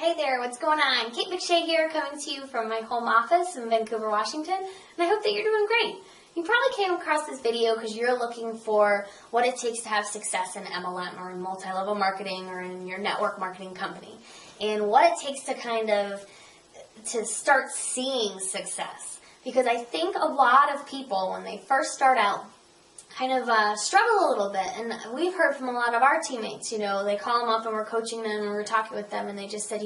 Hey there, what's going on? Kate McShay here, coming to you from my home office in Vancouver, Washington, and I hope that you're doing great. You probably came across this video because you're looking for what it takes to have success in MLM or in multi-level marketing or in your network marketing company, and what it takes to start seeing success. Because I think a lot of people, when they first start out, kind of struggle a little bit, and we've heard from a lot of our teammates, they call them up and we're coaching them and we're talking with them, and they just said,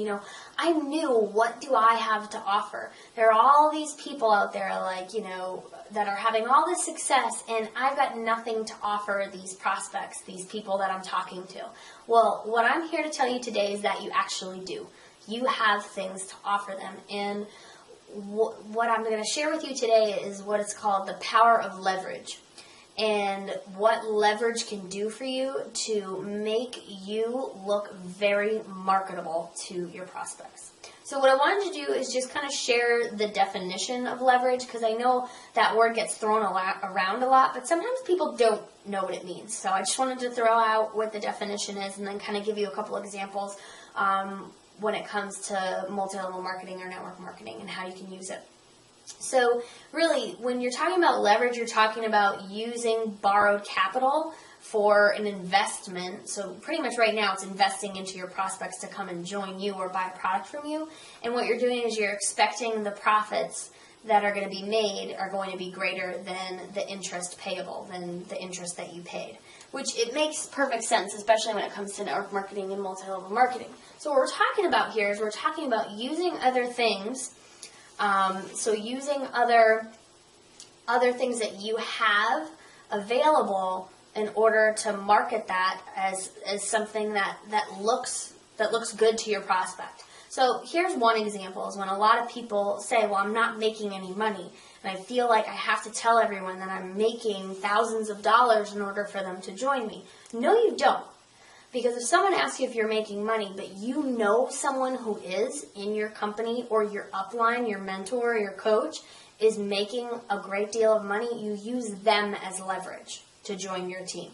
I'm new, what do I have to offer? There are all these people out there that are having all this success, and I've got nothing to offer these prospects, these people that I'm talking to. Well, what I'm here to tell you today is that you actually do. You have things to offer them, and what I'm going to share with you today is what is called the power of leverage. And what leverage can do for you to make you look very marketable to your prospects. So what I wanted to do is just kind of share the definition of leverage, because I know that word gets thrown around a lot, but sometimes people don't know what it means. So I just wanted to throw out what the definition is and then kind of give you a couple examples when it comes to multi-level marketing or network marketing and how you can use it. So really, when you're talking about leverage, you're talking about using borrowed capital for an investment. So pretty much right now it's investing into your prospects to come and join you or buy a product from you. And what you're doing is you're expecting the profits that are going to be made are going to be greater than the interest payable, than the interest that you paid. Which it makes perfect sense, especially when it comes to network marketing and multi-level marketing. So what we're talking about here is we're talking about using other things. So using other things that you have available in order to market that as something that looks good to your prospect. So here's one example, is when a lot of people say, well, I'm not making any money, and I feel like I have to tell everyone that I'm making thousands of dollars in order for them to join me. No, you don't. Because if someone asks you if you're making money, but you know someone who is in your company or your upline, your mentor, or your coach is making a great deal of money, you use them as leverage to join your team.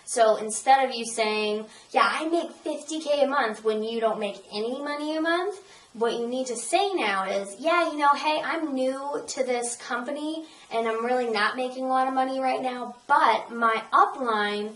So instead of you saying, yeah, I make $50K a month when you don't make any money a month, what you need to say now is, yeah, hey, I'm new to this company and I'm really not making a lot of money right now, but my upline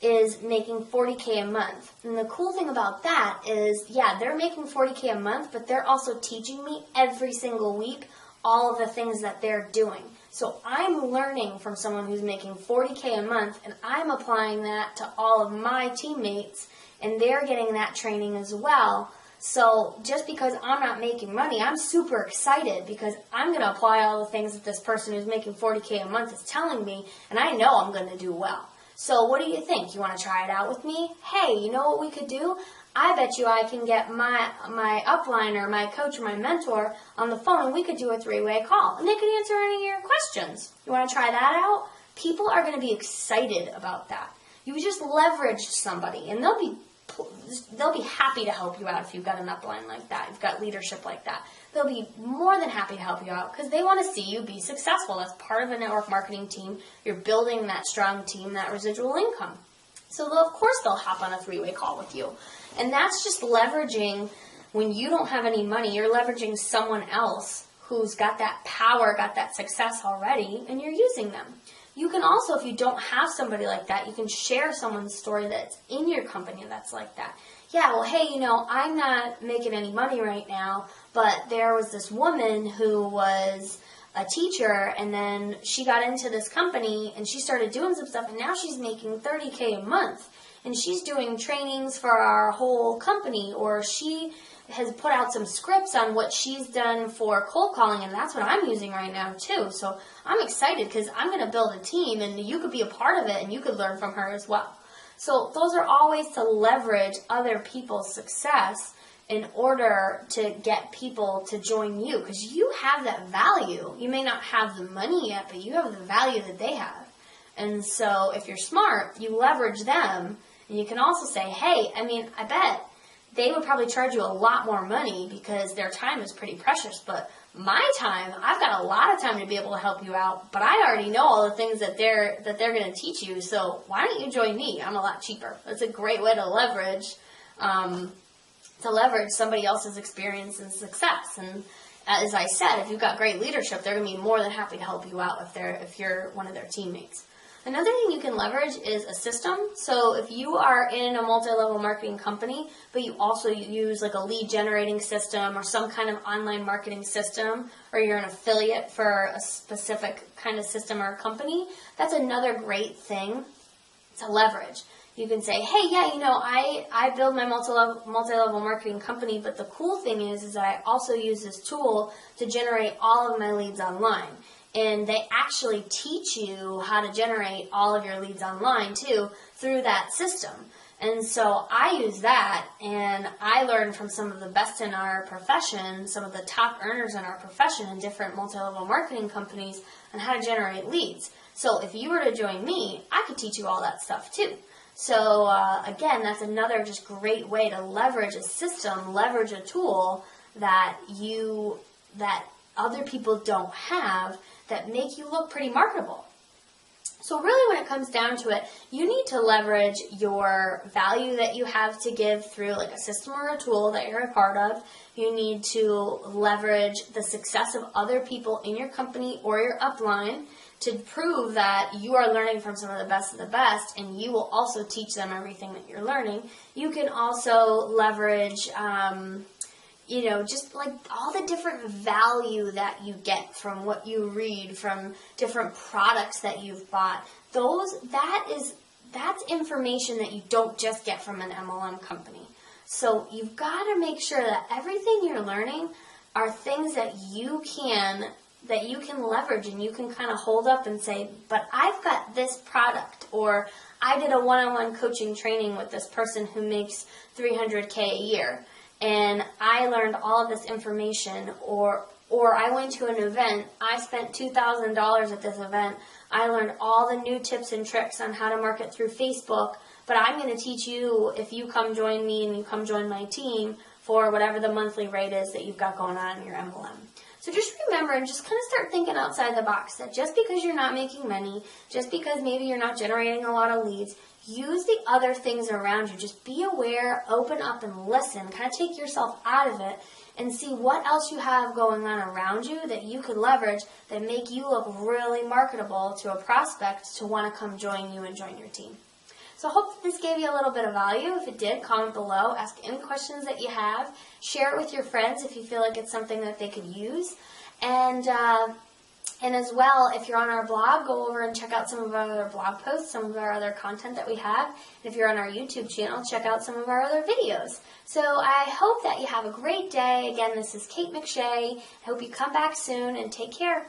is making $40K a month. And the cool thing about that is, yeah, they're making $40K a month, but they're also teaching me every single week all of the things that they're doing. So I'm learning from someone who's making $40K a month, and I'm applying that to all of my teammates, and they're getting that training as well. So just because I'm not making money, I'm super excited because I'm going to apply all the things that this person who's making $40K a month is telling me, and I know I'm going to do well. So what do you think? You want to try it out with me? Hey, you know what we could do? I bet you I can get my upline or my coach or my mentor on the phone, and we could do a 3-way call, and they could answer any of your questions. You want to try that out? People are going to be excited about that. You just leveraged somebody, and they'll be happy to help you out if you've got an upline like that, you've got leadership like that. They'll be more than happy to help you out because they want to see you be successful. That's part of a network marketing team. You're building that strong team, that residual income. So of course they'll hop on a 3-way call with you. And that's just leveraging when you don't have any money. You're leveraging someone else who's got that power, got that success already, and you're using them. You can also, if you don't have somebody like that, you can share someone's story that's in your company that's like that. Yeah, well, hey, I'm not making any money right now, but there was this woman who was a teacher, and then she got into this company, and she started doing some stuff, and now she's making $30K a month, and she's doing trainings for our whole company, or she has put out some scripts on what she's done for cold calling, and that's what I'm using right now too. So I'm excited because I'm going to build a team, and you could be a part of it, and you could learn from her as well. So those are all ways to leverage other people's success in order to get people to join you, because you have that value. You may not have the money yet, but you have the value that they have. And so if you're smart, you leverage them, and you can also say, hey, I bet they would probably charge you a lot more money because their time is pretty precious, but my time, I've got a lot of time to be able to help you out, but I already know all the things that they're going to teach you, so why don't you join me? I'm a lot cheaper. That's a great way to leverage to leverage somebody else's experience and success. And as I said, if you've got great leadership, they're going to be more than happy to help you out if you're one of their teammates. Another thing you can leverage is a system. So if you are in a multi-level marketing company, but you also use like a lead generating system or some kind of online marketing system, or you're an affiliate for a specific kind of system or a company, that's another great thing to leverage. You can say, hey, yeah, I build my multi-level marketing company, but the cool thing is that I also use this tool to generate all of my leads online. And they actually teach you how to generate all of your leads online, too, through that system. And so I use that, and I learned from some of the best in our profession, some of the top earners in our profession in different multi-level marketing companies, on how to generate leads. So if you were to join me, I could teach you all that stuff, too. So again, that's another just great way to leverage a system, leverage a tool that other people don't have, that make you look pretty marketable. So really when it comes down to it, you need to leverage your value that you have to give through like a system or a tool that you're a part of. You need to leverage the success of other people in your company or your upline to prove that you are learning from some of the best, and you will also teach them everything that you're learning. You can also leverage just like all the different value that you get from what you read, from different products that you've bought. That's information that you don't just get from an MLM company. So you've got to make sure that everything you're learning are things that you can leverage, and you can kind of hold up and say, but I've got this product, or I did a one-on-one coaching training with this person who makes $300K a year. And I learned all of this information, or I went to an event, I spent $2,000 at this event, I learned all the new tips and tricks on how to market through Facebook, but I'm going to teach you if you come join me and you come join my team for whatever the monthly rate is that you've got going on in your MLM. So just remember and just kind of start thinking outside the box, that just because you're not making money, just because maybe you're not generating a lot of leads, use the other things around you. Just be aware, open up, and listen. Kind of take yourself out of it and see what else you have going on around you that you could leverage that make you look really marketable to a prospect to want to come join you and join your team. So I hope this gave you a little bit of value. If it did, comment below. Ask any questions that you have. Share it with your friends if you feel like it's something that they could use. And as well, if you're on our blog, go over and check out some of our other blog posts, some of our other content that we have. And if you're on our YouTube channel, check out some of our other videos. So I hope that you have a great day. Again, this is Kate McShay. I hope you come back soon, and take care.